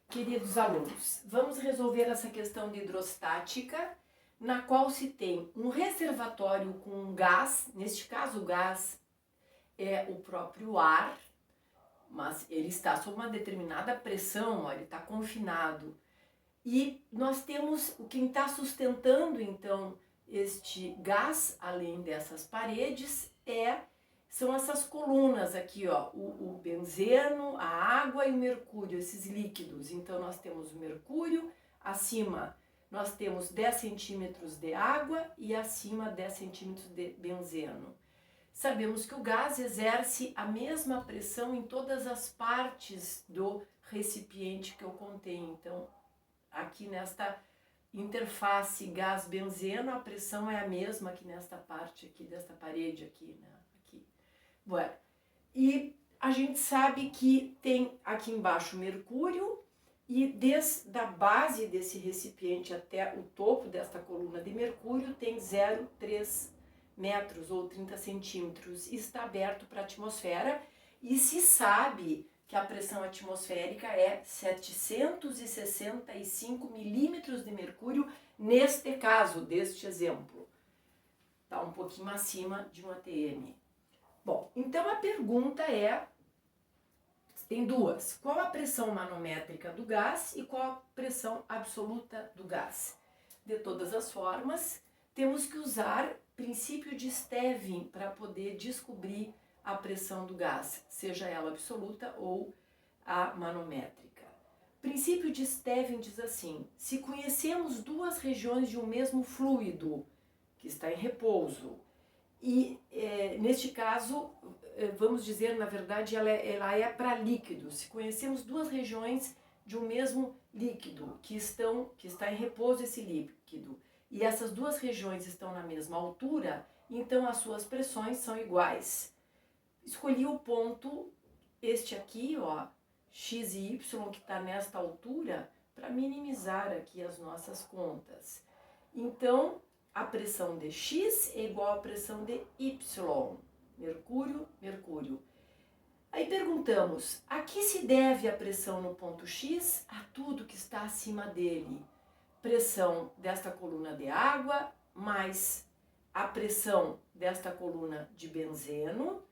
Queridos alunos, vamos resolver essa questão de hidrostática, na qual se tem um reservatório com um gás, neste caso o gás é o próprio ar, mas ele está sob uma determinada pressão, ó, ele está confinado. E nós temos quem está sustentando então este gás, além dessas paredes, são essas colunas aqui, ó, o benzeno, a água e o mercúrio, esses líquidos. Então nós temos o mercúrio, acima nós temos 10 centímetros de água e acima 10 centímetros de benzeno. Sabemos que o gás exerce a mesma pressão em todas as partes do recipiente que eu contei. Então, aqui nesta interface gás-benzeno, a pressão é a mesma que nesta parte aqui, desta parede aqui, né? Aqui. Bueno, e a gente sabe que tem aqui embaixo mercúrio e desde a base desse recipiente até o topo desta coluna de mercúrio tem 0,3 metros ou 30 centímetros e está aberto para a atmosfera e se sabe que a pressão atmosférica é 765 milímetros de mercúrio neste caso, deste exemplo. Está um pouquinho acima de um atm. Bom, então a pergunta tem duas. Qual a pressão manométrica do gás e qual a pressão absoluta do gás? De todas as formas, temos que usar princípio de Stevin para poder descobrir a pressão do gás, seja ela absoluta ou a manométrica. O princípio de Stevin diz assim: se conhecemos duas regiões de um mesmo fluido que está em repouso, e neste caso, vamos dizer, na verdade, ela é para líquido. Se conhecemos duas regiões de um mesmo líquido que está em repouso esse líquido, e essas duas regiões estão na mesma altura, então as suas pressões são iguais. Escolhi o ponto, este aqui, ó, x e y, que está nesta altura, para minimizar aqui as nossas contas. Então, a pressão de x é igual à pressão de y, mercúrio, mercúrio. Aí perguntamos, a que se deve a pressão no ponto x? A tudo que está acima dele. Pressão desta coluna de água, mais a pressão desta coluna de benzeno,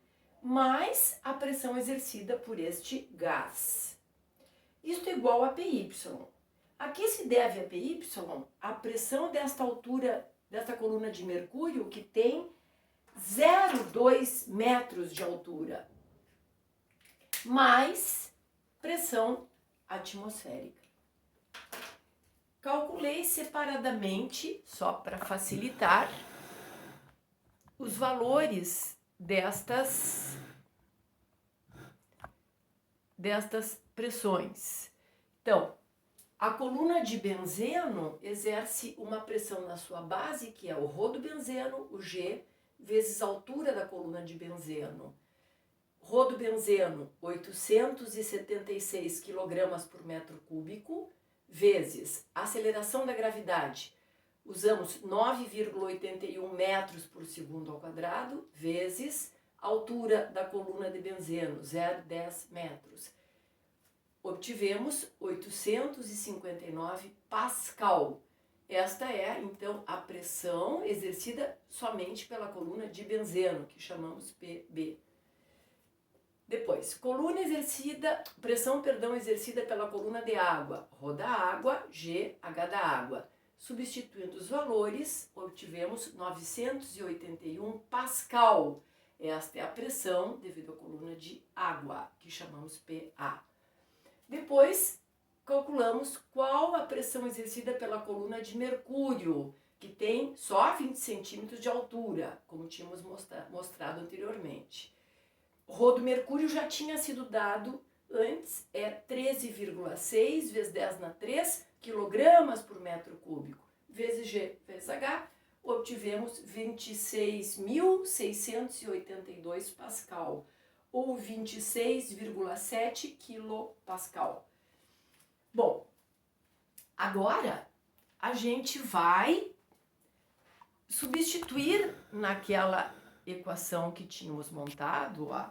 mais a pressão exercida por este gás. Isto é igual a PY. A que se deve a PY? A pressão desta altura, desta coluna de mercúrio, que tem 0,2 metros de altura, mais pressão atmosférica. Calculei separadamente, só para facilitar, os valores destas pressões. Então, a coluna de benzeno exerce uma pressão na sua base, que é o ρ do benzeno, o G, vezes a altura da coluna de benzeno. ρ do benzeno, 876 kg por metro cúbico, vezes a aceleração da gravidade, usamos 9,81 metros por segundo ao quadrado, vezes a altura da coluna de benzeno, 0,10 metros. Obtivemos 859 Pascal. Esta é, então, a pressão exercida somente pela coluna de benzeno, que chamamos PB. Depois, pressão exercida pela coluna de água, ρ da água, G, H da água. Substituindo os valores, obtivemos 981 Pascal. Esta é a pressão devido à coluna de água, que chamamos PA. Depois, calculamos qual a pressão exercida pela coluna de mercúrio, que tem só 20 centímetros de altura, como tínhamos mostrado anteriormente. ρ do mercúrio já tinha sido dado antes, é 13,6 vezes 10 na 3 quilogramas por metro cúbico, vezes G vezes H, obtivemos 26.682 Pascal, ou 26,7 quilopascal. Bom, agora a gente vai substituir naquela equação que tínhamos montado, ó,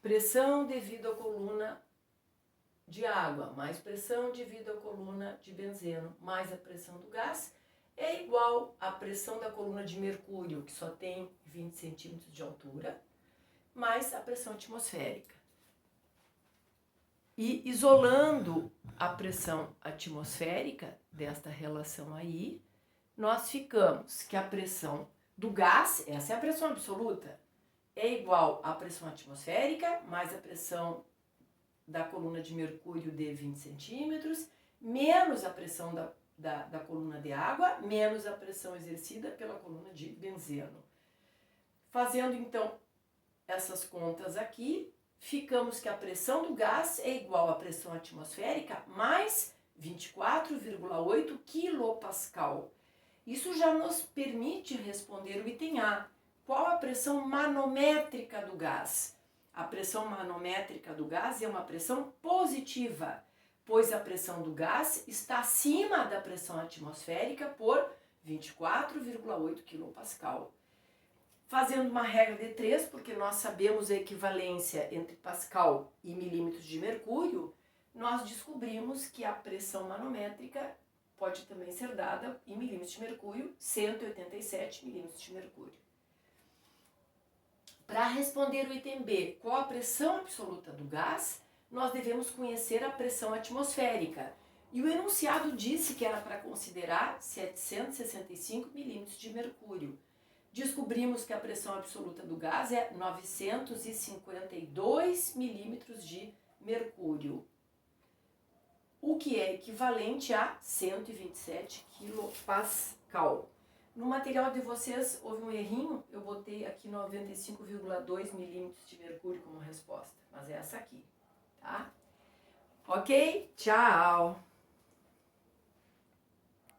pressão devido à coluna de água mais pressão dividido a coluna de benzeno mais a pressão do gás é igual à pressão da coluna de mercúrio, que só tem 20 centímetros de altura, mais a pressão atmosférica. E isolando a pressão atmosférica desta relação aí, nós ficamos que a pressão do gás, essa é a pressão absoluta, é igual à pressão atmosférica mais a pressão da coluna de mercúrio de 20 centímetros, menos a pressão da coluna de água, menos a pressão exercida pela coluna de benzeno. Fazendo então essas contas aqui, ficamos que a pressão do gás é igual à pressão atmosférica mais 24,8 kPa. Isso já nos permite responder o item A. Qual a pressão manométrica do gás? A pressão manométrica do gás é uma pressão positiva, pois a pressão do gás está acima da pressão atmosférica por 24,8 kPa. Fazendo uma regra de 3, porque nós sabemos a equivalência entre Pascal e milímetros de mercúrio, nós descobrimos que a pressão manométrica pode também ser dada em milímetros de mercúrio, 187 milímetros de mercúrio. Para responder o item B, qual a pressão absoluta do gás, nós devemos conhecer a pressão atmosférica. E o enunciado disse que era para considerar 765 milímetros de mercúrio. Descobrimos que a pressão absoluta do gás é 952 milímetros de mercúrio, o que é equivalente a 127 kPa. No material de vocês houve um errinho, eu botei aqui 95,2 milímetros de mercúrio como resposta, mas é essa aqui, tá? Ok? Tchau!